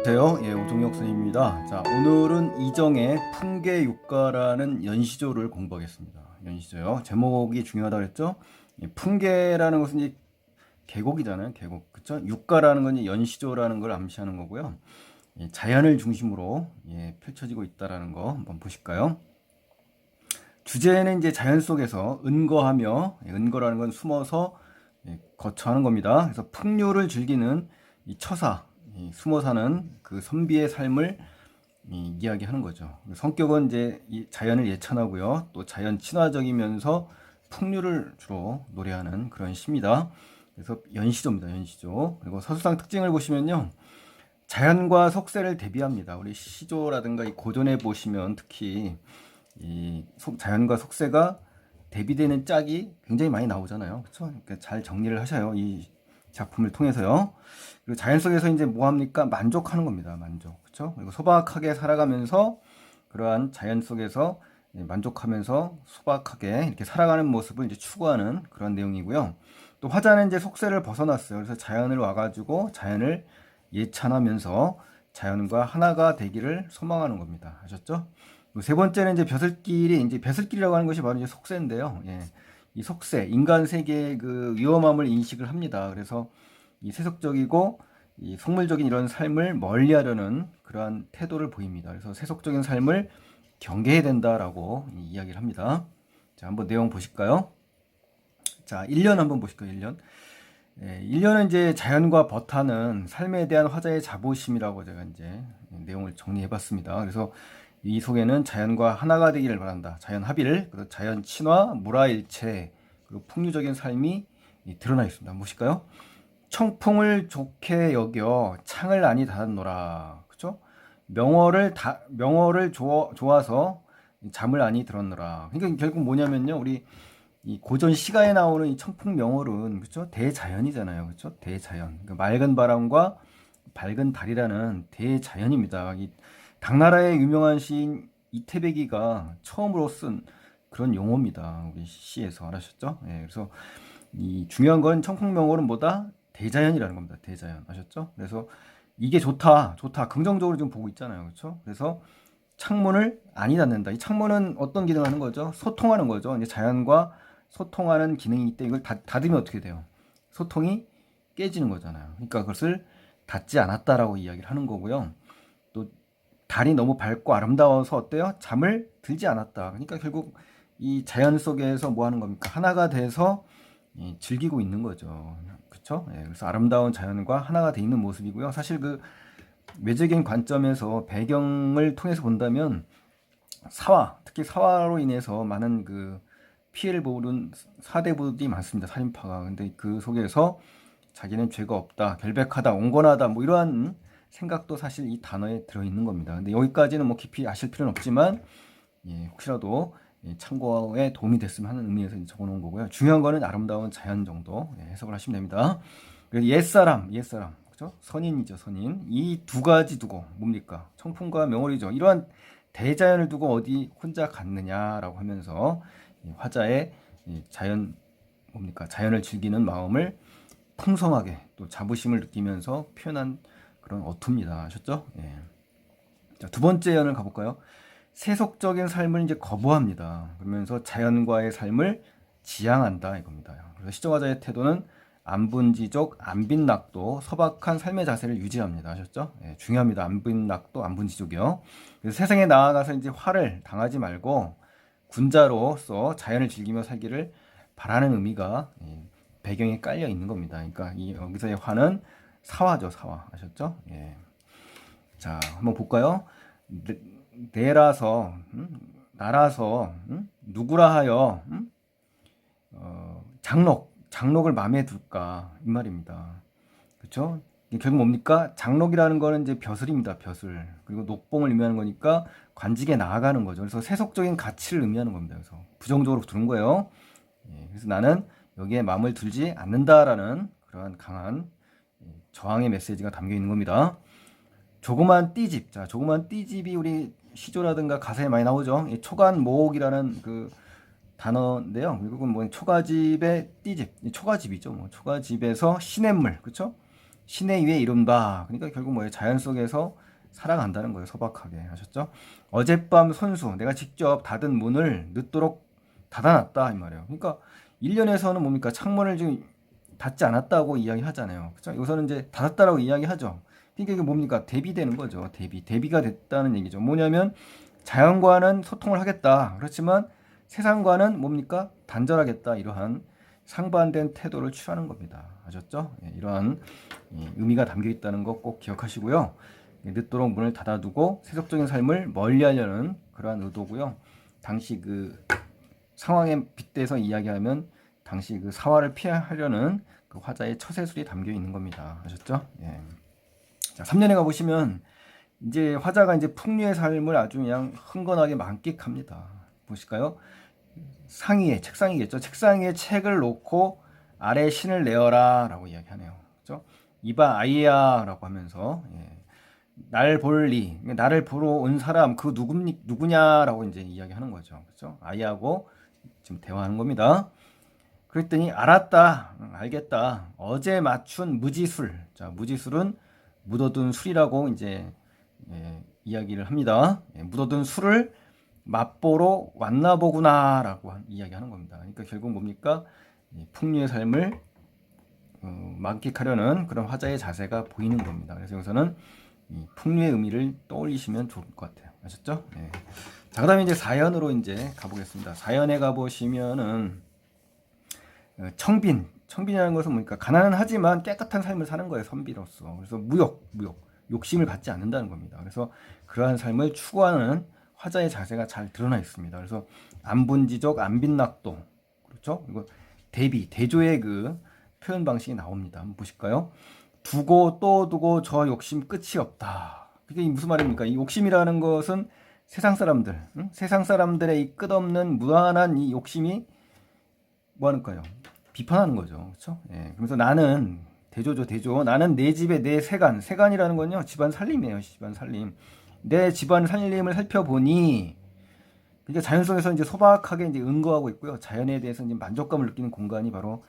안녕하세요. 오종혁 선생님입니다. 자, 오늘은 이정의 풍계육가라는 연시조를 공부하겠습니다. 연시조요. 제목이 중요하다고 했죠? 풍계라는 것은 이제 계곡이잖아요. 계곡. 그쵸? 육가라는 건 연시조라는 걸 암시하는 거고요. 자연을 중심으로 펼쳐지고 있다라는 거 한번 보실까요? 주제는 이제 자연 속에서 은거하며, 은거라는 건 숨어서 거처하는 겁니다. 그래서 풍류를 즐기는 이 처사, 숨어 사는 그 선비의 삶을 이야기하는 거죠. 성격은 이제 이 자연을 예찬하고요. 또 자연 친화적이면서 풍류를 주로 노래하는 그런 시입니다. 그래서 연시조입니다. 연시조. 그리고 서술상 특징을 보시면요. 자연과 속세를 대비합니다. 우리 시조라든가 이 고전에 보시면 특히 이 자연과 속세가 대비되는 짝이 굉장히 많이 나오잖아요. 그렇죠? 그러니까 잘 정리를 하셔요. 이 작품을 통해서요. 그리고 자연 속에서 이제 뭐 합니까? 만족하는 겁니다. 만족. 그렇죠? 그리고 소박하게 살아가면서 그러한 자연 속에서 만족하면서 소박하게 이렇게 살아가는 모습을 이제 추구하는 그런 내용이고요. 또 화자는 이제 속세를 벗어났어요. 그래서 자연을 와가지고 자연을 예찬하면서 자연과 하나가 되기를 소망하는 겁니다. 아셨죠? 세 번째는 이제 이제 벼슬길이라고 하는 것이 바로 이제 속세인데요. 이 속세, 인간 세계의 그 위험함을 인식을 합니다. 그래서 이 세속적이고 이 속물적인 이런 삶을 멀리하려는 그러한 태도를 보입니다. 그래서 세속적인 삶을 경계해야 된다라고 이야기를 합니다. 자, 한번 내용 보실까요? 자, 1년 한번 보실까요? 1년. 1년은 이제 자연과 버타는 삶에 대한 화자의 자부심이라고 제가 이제 내용을 정리해 봤습니다. 그래서 이 속에는 자연과 하나가 되기를 바란다. 자연 합일, 그리고 자연 친화, 물화일체, 그리고 풍류적인 삶이 드러나 있습니다. 한번 보실까요? 청풍을 좋게 여겨 창을 안이 닫았노라. 그죠? 명어를 좋아서 잠을 안이 들었노라. 그러니까 결국 뭐냐면요. 우리 이 고전 시가에 나오는 이 청풍 명월은 그죠? 대자연이잖아요. 그죠? 대자연. 그러니까 맑은 바람과 밝은 달이라는 대자연입니다. 이 당나라의 유명한 시인 이태백이가 처음으로 쓴 그런 용어입니다. 우리 시에서 알았셨죠? 그래서 이 중요한 건 청풍명월은 뭐다? 대자연이라는 겁니다. 대자연. 아셨죠? 그래서 이게 좋다, 좋다. 긍정적으로 좀 보고 있잖아요. 그렇죠? 그래서 창문을 안이 닫는다. 이 창문은 어떤 기능을 하는 거죠? 소통하는 거죠. 이제 자연과 소통하는 기능이기 때문에 이걸 닫으면 어떻게 돼요? 소통이 깨지는 거잖아요. 그러니까 그것을 닫지 않았다라고 이야기를 하는 거고요. 또 달이 너무 밝고 아름다워서 어때요? 잠을 들지 않았다. 그러니까 결국 이 자연 속에서 뭐 하는 겁니까? 하나가 돼서 즐기고 있는 거죠. 그렇죠? 그래서 아름다운 자연과 하나가 돼 있는 모습이고요. 사실 그 외적인 관점에서 배경을 통해서 본다면 특히 사화로 인해서 많은 그 피해를 보는 사대부들이 많습니다. 살인파가. 근데 그 속에서 자기는 죄가 없다, 결백하다, 온건하다, 뭐 이러한 생각도 사실 이 단어에 들어있는 겁니다. 근데 여기까지는 뭐 깊이 아실 필요는 없지만, 혹시라도 참고에 도움이 됐으면 하는 의미에서 적어놓은 거고요. 중요한 거는 아름다운 자연 정도 해석을 하시면 됩니다. 그래서 옛사람, 그죠? 선인이죠, 선인. 이 두 가지 두고 뭡니까? 청풍과 명월이죠. 이러한 대자연을 두고 어디 혼자 갔느냐라고 하면서 화자의 자연을 즐기는 마음을 풍성하게 또 자부심을 느끼면서 표현한 그런 어투입니다. 아셨죠? 자, 두 번째 연을 가볼까요? 세속적인 삶을 이제 거부합니다. 그러면서 자연과의 삶을 지향한다 이겁니다. 그래서 시조화자의 태도는 안분지족, 안빈낙도, 소박한 삶의 자세를 유지합니다. 아셨죠? 중요합니다. 안빈낙도, 안분지족이요. 그래서 세상에 나아가서 이제 화를 당하지 말고 군자로서 자연을 즐기며 살기를 바라는 의미가 배경에 깔려 있는 겁니다. 그러니까 여기서의 화는 사화죠, 사화. 아셨죠? 자, 한번 볼까요? 내라서, 나라서, 누구라 하여, 장록을 마음에 둘까 이 말입니다. 그렇죠? 결국 뭡니까? 장록이라는 거는 이제 벼슬입니다. 벼슬. 그리고 녹봉을 의미하는 거니까 관직에 나아가는 거죠. 그래서 세속적인 가치를 의미하는 겁니다. 그래서 부정적으로 두는 거예요. 그래서 나는 여기에 마음을 들지 않는다라는 그러한 강한 저항의 메시지가 담겨 있는 겁니다. 조그만 띠집. 자, 조그만 띠집이 우리 시조라든가 가사에 많이 나오죠. 초간모옥이라는 그 단어인데요. 미국은 뭐 초가집의 띠집, 초가집이죠. 뭐 초가집에서 시냇물, 그렇죠? 신의 위에 이른바. 그러니까 결국 뭐예요? 자연 속에서 살아간다는 거예요. 소박하게. 아셨죠? 어젯밤 손수 내가 직접 닫은 문을 늦도록 닫아놨다 이 말이에요. 그러니까 1년에서는 뭡니까? 창문을 지금 닫지 않았다고 이야기하잖아요. 그렇죠? 여기서는 이제 닫았다라고 이야기하죠. 그러니까 이게 뭡니까? 대비되는 거죠. 대비가 됐다는 얘기죠. 뭐냐면 자연과는 소통을 하겠다. 그렇지만 세상과는 뭡니까? 단절하겠다. 이러한 상반된 태도를 취하는 겁니다. 아셨죠? 예, 이러한 의미가 담겨 있다는 거 꼭 기억하시고요. 늦도록 문을 닫아두고 세속적인 삶을 멀리하려는 그러한 의도고요. 당시 그 상황에 빗대서 이야기하면 당시 그 사화를 피하려는 그 화자의 처세술이 담겨 있는 겁니다. 아셨죠? 예. 자, 3년에 가보시면 이제 화자가 이제 풍류의 삶을 아주 그냥 흥건하게 만끽합니다. 보실까요? 상위에 책상이겠죠. 책상 위에 책을 놓고 아래 신을 내어라 라고 이야기하네요. 그렇죠? 이봐 아이야라고 하면서 날 볼리 나를 보러 온 사람 그 누구냐라고 이제 이야기하는 거죠. 그렇죠? 아이하고 지금 대화하는 겁니다. 그랬더니 알았다, 알겠다. 어제 맞춘 무지술. 자, 무지술은 묻어둔 술이라고 이제 이야기를 합니다. 묻어둔 술을 맛보러 왔나 보구나라고 이야기하는 겁니다. 그러니까 결국 뭡니까? 풍류의 삶을 만끽하려는 그런 화자의 자세가 보이는 겁니다. 그래서 여기서는 풍류의 의미를 떠올리시면 좋을 것 같아요. 아셨죠? 네. 자, 그다음에 이제 사연으로 이제 가보겠습니다. 사연에 가보시면은 청빈이라는 것은 뭡니까? 가난은 하지만 깨끗한 삶을 사는 거예요. 선비로서. 그래서 무욕, 욕심을 갖지 않는다는 겁니다. 그래서 그러한 삶을 추구하는 화자의 자세가 잘 드러나 있습니다. 그래서 안분지족, 안빈낙도, 그렇죠? 그리고 대조의 그 표현 방식이 나옵니다. 한번 보실까요? 두고 또 두고 저 욕심 끝이 없다. 그게 무슨 말입니까? 이 욕심이라는 것은 세상 사람들, 세상 사람들의 이 끝없는 무한한 이 욕심이 뭐 하는 거예요? 비판하는 거죠. 그렇죠? 예. 그래서 나는 대조죠, 대조. 나는 내 집에 내 세간이라는 건요, 집안 살림이에요. 집안 살림. 내 집안 살림을 살펴보니, 그러니까 자연 속에서 이제 소박하게 이제 응거하고 있고요. 자연에 대해서 이제 만족감을 느끼는 공간이 바로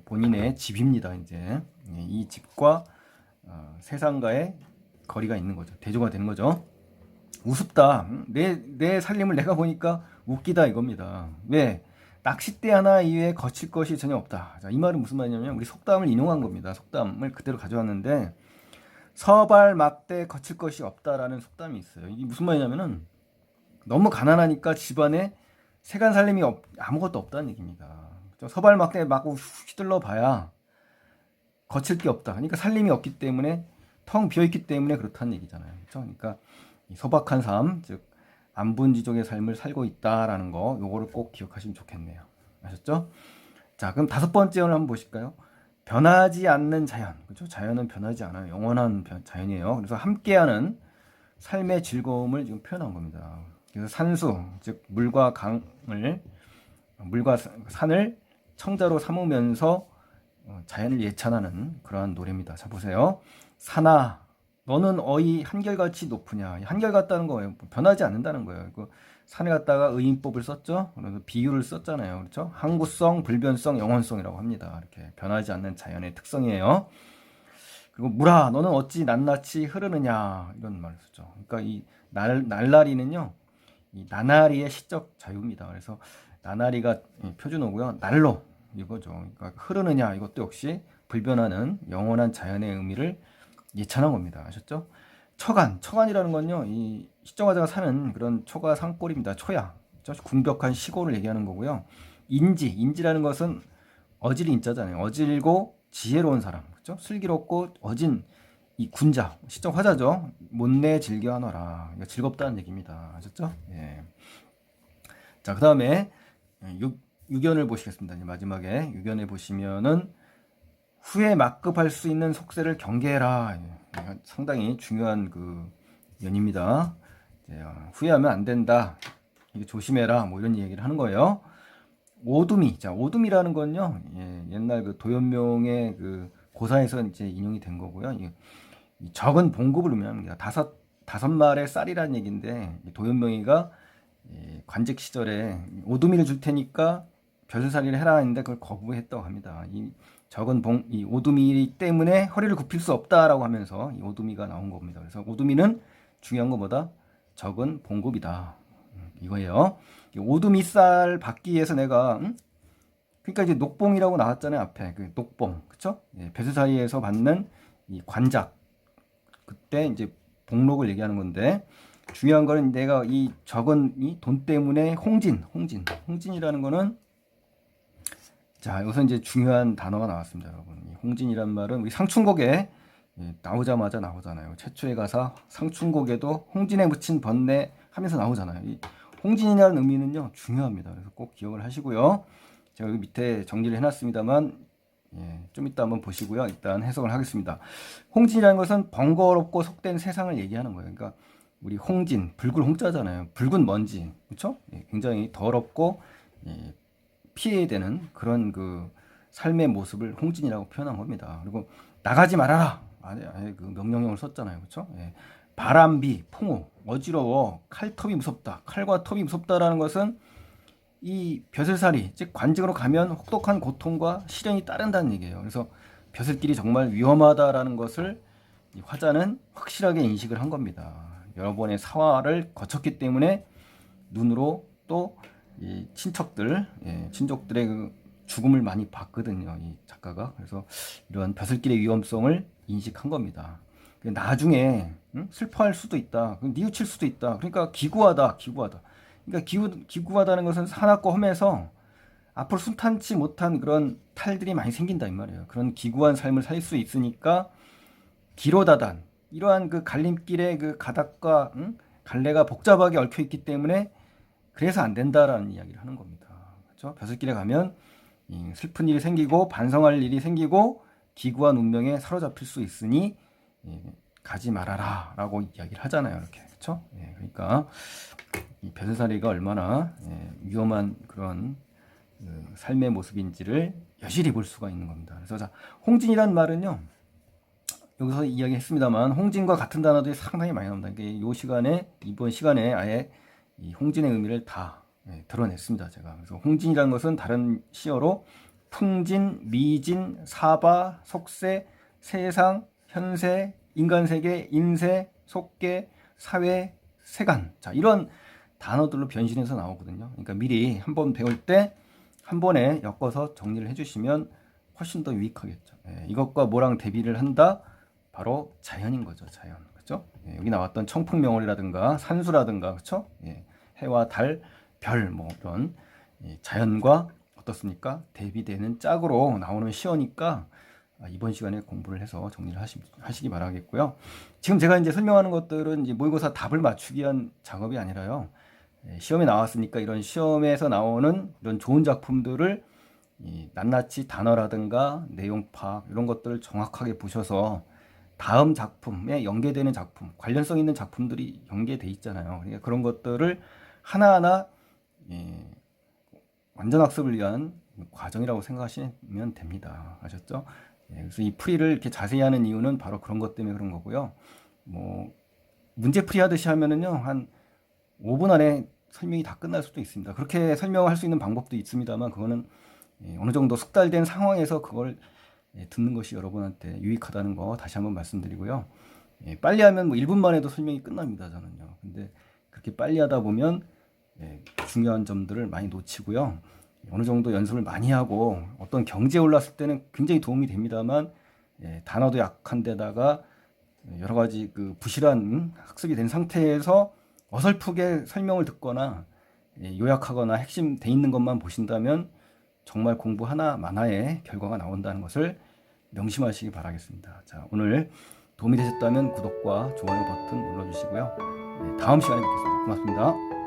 본인의 집입니다. 이제 이 집과 세상과의 거리가 있는 거죠. 대조가 되는 거죠. 우습다. 내 살림을 내가 보니까 웃기다 이겁니다. 왜? 낚싯대 하나 이외에 거칠 것이 전혀 없다. 자, 이 말은 무슨 말이냐면 우리 속담을 인용한 겁니다. 속담을 그대로 가져왔는데 서발 막대 거칠 것이 없다라는 속담이 있어요. 이게 무슨 말이냐면은 너무 가난하니까 집안에 세간 살림이 아무것도 없다는 얘기입니다. 서발 막대 마구 휘둘러 봐야 거칠 게 없다. 그러니까 살림이 없기 때문에 텅 비어 있기 때문에 그렇다는 얘기잖아요. 그렇죠? 그러니까 이 소박한 삶, 즉 안분지족의 삶을 살고 있다라는 거, 요거를 꼭 기억하시면 좋겠네요. 아셨죠? 자, 그럼 5번째를 한번 보실까요? 변하지 않는 자연. 그렇죠? 자연은 변하지 않아요. 영원한 자연이에요. 그래서 함께하는 삶의 즐거움을 지금 표현한 겁니다. 그래서 산수, 즉 물과 산을 청자로 삼으면서 자연을 예찬하는 그러한 노래입니다. 자, 보세요. 산아, 너는 어이 한결같이 높으냐. 한결같다는 거예요. 변하지 않는다는 거예요. 그 산에 갖다가 의인법을 썼죠. 그래서 비유를 썼잖아요. 그렇죠? 항구성, 불변성, 영원성이라고 합니다. 이렇게 변하지 않는 자연의 특성이에요. 그리고 물아, 너는 어찌 낱낱이 흐르느냐. 이런 말을 썼죠. 그러니까 이 날라리는요, 이 나날이의 시적 자유입니다. 그래서 나날이가 표준어고요. 날로 이거죠. 그러니까 흐르느냐 이것도 역시 불변하는 영원한 자연의 의미를 예찬한 겁니다. 아셨죠? 처간이라는 건요, 이 시정화자가 사는 그런 초가 산골입니다. 초야, 그렇죠? 궁벽한 시골을 얘기하는 거고요. 인지라는 것은 어질 인자잖아요. 어질고 지혜로운 사람, 그렇죠? 슬기롭고 어진 이 군자, 시정화자죠. 못내 즐겨하너라. 그러니까 즐겁다는 얘기입니다. 아셨죠? 예. 자, 그 다음에 유견을 보시겠습니다. 이제 마지막에 유견에 보시면은 후에 막급할 수 있는 속세를 경계해라. 상당히 중요한 그 연입니다. 후회하면 안 된다. 이게 조심해라. 뭐 이런 얘기를 하는 거예요. 오두미. 자, 오두미라는 건요. 옛날 그 도연명의 그 고사에서 이제 인용이 된 거고요. 이 적은 봉급을 의미합니다. 다섯 말의 쌀이라는 얘기인데 도연명이가 관직 시절에 오두미를 줄 테니까 벼슬살이를 해라 했는데 그걸 거부했다고 합니다. 이 이 오두미 때문에 허리를 굽힐 수 없다라고 하면서 이 오두미가 나온 겁니다. 그래서 오두미는 중요한 것보다 적은 봉급이다. 이거예요. 이 오두미살 받기 위해서 내가 그러니까 이제 녹봉이라고 나왔잖아요. 앞에 그 녹봉, 그쵸? 예, 벼슬사리에서 받는 이 관작, 그때 이제 복록을 얘기하는 건데, 중요한 거는 내가 이 적은 이 돈 때문에 홍진이라는 거는, 자, 여기서 이제 중요한 단어가 나왔습니다, 여러분. 이 홍진이란 말은 우리 상춘곡에 나오자마자 나오잖아요. 최초의 가사 상춘곡에도 홍진에 묻힌 번뇌 하면서 나오잖아요. 이 홍진이라는 의미는요 중요합니다. 그래서 꼭 기억을 하시고요. 제가 여기 밑에 정리를 해놨습니다만 좀 이따 한번 보시고요. 일단 해석을 하겠습니다. 홍진이라는 것은 번거롭고 속된 세상을 얘기하는 거예요. 그러니까 우리 홍진, 붉은 홍자잖아요. 붉은 먼지, 그렇죠? 굉장히 더럽고 피해야 되는 그런 그 삶의 모습을 홍진이라고 표현한 겁니다. 그리고 나가지 말아라. 아예 그 명령형을 썼잖아요. 그렇죠? 바람비, 풍호, 어지러워, 칼톱이 무섭다. 칼과 톱이 무섭다라는 것은 이 벼슬살이, 즉 관직으로 가면 혹독한 고통과 시련이 따른다는 얘기예요. 그래서 벼슬길이 정말 위험하다라는 것을 이 화자는 확실하게 인식을 한 겁니다. 여러 번의 사화를 거쳤기 때문에 눈으로 또 이 친족들의 그 죽음을 많이 봤거든요. 이 작가가. 그래서 이러한 벼슬길의 위험성을 인식한 겁니다. 나중에 슬퍼할 수도 있다. 뉘우칠 수도 있다. 그러니까 기구하다. 그러니까 기구하다는 것은 산악고 험해서 앞으로 순탄치 못한 그런 탈들이 많이 생긴다 이 말이에요. 그런 기구한 삶을 살 수 있으니까 기로다단, 이러한 그 갈림길의 그 가닥과 갈래가 복잡하게 얽혀 있기 때문에 그래서 안 된다라는 이야기를 하는 겁니다. 그렇죠? 벼슬길에 가면 슬픈 일이 생기고 반성할 일이 생기고 기구한 운명에 사로잡힐 수 있으니 가지 말아라라고 이야기를 하잖아요. 이렇게. 그렇죠? 그러니까 이 벼슬살이가 얼마나 위험한 그런 삶의 모습인지를 여실히 볼 수가 있는 겁니다. 그래서 자, 홍진이란 말은요. 여기서 이야기했습니다만 홍진과 같은 단어들이 상당히 많이 나옵니다. 그러니까 이번 시간에 아예 이 홍진의 의미를 다 드러냈습니다. 제가. 그래서 홍진이라는 것은 다른 시어로 풍진, 미진, 사바, 속세, 세상, 현세, 인간세계, 인세, 속계, 사회, 세간. 자, 이런 단어들로 변신해서 나오거든요. 그러니까 미리 한번 배울 때 한 번에 엮어서 정리를 해주시면 훨씬 더 유익하겠죠. 이것과 뭐랑 대비를 한다? 바로 자연인 거죠. 자연. 그렇죠? 여기 나왔던 청풍명월이라든가 산수라든가, 그렇죠? 해와 달, 별, 뭐 이런 자연과 어떻습니까? 대비되는 짝으로 나오는 시어니까 이번 시간에 공부를 해서 정리를 하시기 바라겠고요. 지금 제가 이제 설명하는 것들은 이제 모의고사 답을 맞추기 위한 작업이 아니라요. 시험에 나왔으니까 이런 시험에서 나오는 이런 좋은 작품들을 낱낱이 단어라든가 내용 파악 이런 것들을 정확하게 보셔서 다음 작품에 연계되는 작품, 관련성 있는 작품들이 연계돼 있잖아요. 그러니까 그런 것들을 하나하나 완전 학습을 위한 과정이라고 생각하시면 됩니다. 아셨죠? 그래서 이 풀이를 이렇게 자세히 하는 이유는 바로 그런 것 때문에 그런 거고요. 뭐 문제 풀이 하듯이 하면은요 한 5분 안에 설명이 다 끝날 수도 있습니다. 그렇게 설명할 수 있는 방법도 있습니다만 그거는 어느 정도 숙달된 상황에서 그걸 듣는 것이 여러분한테 유익하다는 거 다시 한번 말씀드리고요. 빨리 하면 뭐 1분 만에도 설명이 끝납니다. 저는요. 근데 그렇게 빨리 하다 보면 중요한 점들을 많이 놓치고요. 어느 정도 연습을 많이 하고 어떤 경지에 올랐을 때는 굉장히 도움이 됩니다만 단어도 약한 데다가 여러 가지 그 부실한 학습이 된 상태에서 어설프게 설명을 듣거나 요약하거나 핵심 돼 있는 것만 보신다면 정말 공부 하나만화의 결과가 나온다는 것을 명심하시기 바라겠습니다. 자, 오늘 도움이 되셨다면 구독과 좋아요 버튼 눌러주시고요. 다음 시간에 뵙겠습니다. 고맙습니다.